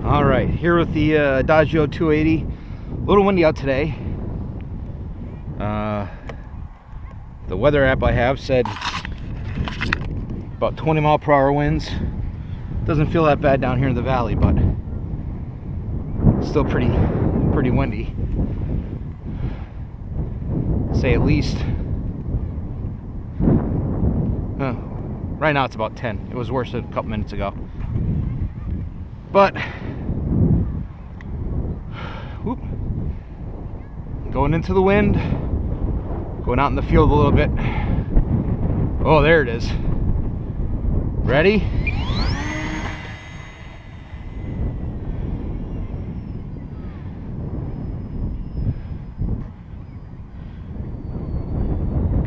All right, here with the Adagio 280. A little windy out today. The weather app I have said about 20 mile/hour winds. Doesn't feel that bad down here in the valley, but still pretty windy. Say at least. Right now it's about 10. It was worse a couple minutes ago. But whoop, going into the wind, going out in the field a little bit. Oh, there it is. Ready?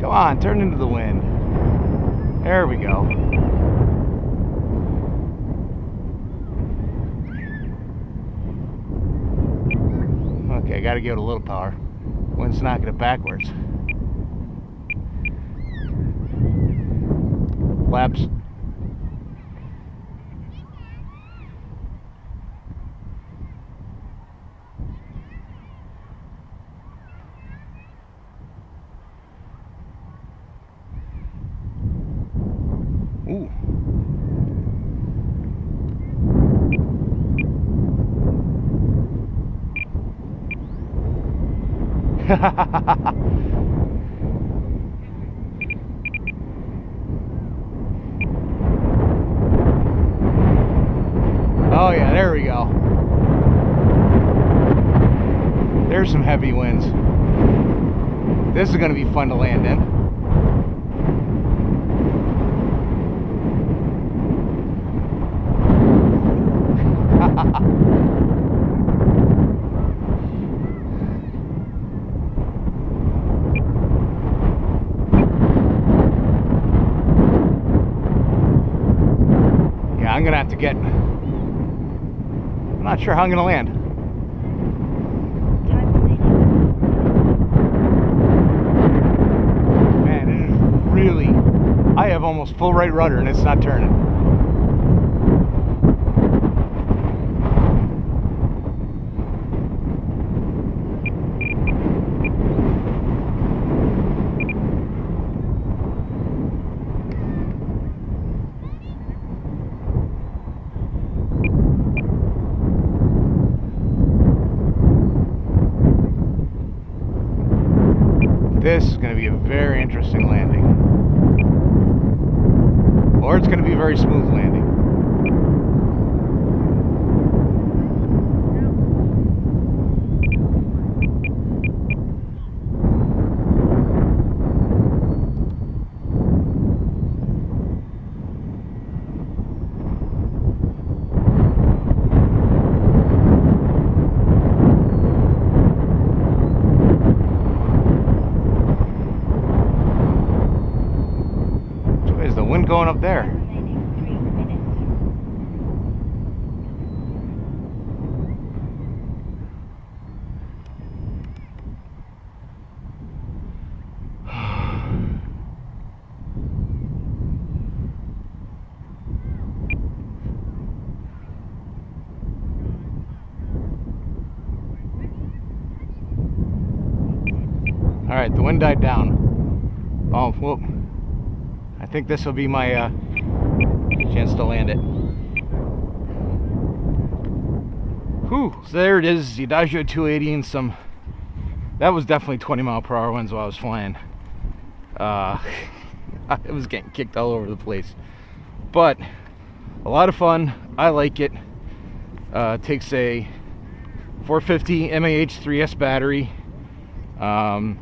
Come on, turn into the wind. There we go. Okay, I gotta give it a little power. Wind's knocking it backwards. Flaps. Ooh. Oh yeah, there we go. There's some heavy winds. This is going to be fun to land in. Yeah, I'm gonna have to get, I'm not sure how I'm gonna land. Man, it is really, I have almost full right rudder and it's not turning. This is going to be a very interesting landing. Or it's going to be a very smooth landing. The wind going up there. All right, the wind died down. Oh, whoop. I think this will be my chance to land it. Whew, so there it is, the Adagio 280 and some, that was definitely 20 mile/hour winds while I was flying. It was getting kicked all over the place. But a lot of fun, I like it. Takes a 450 mAh 3S battery. And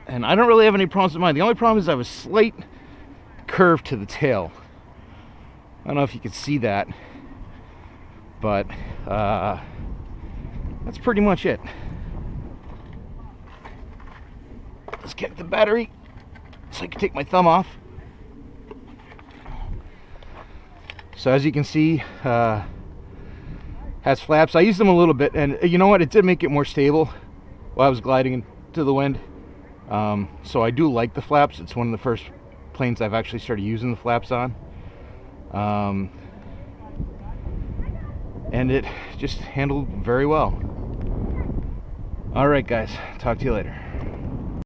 I don't really have any problems with mine. The only problem is I have a slight curve to the tail. I don't know if you can see that, but that's pretty much it. Let's get the battery so I can take my thumb off. So as you can see, has flaps. I used them a little bit, and you know what, it did make it more stable while I was gliding into the wind. So I do like the flaps. It's one of the first planes I've actually started using the flaps on. And and it just handled very well. Alright guys, talk to you later.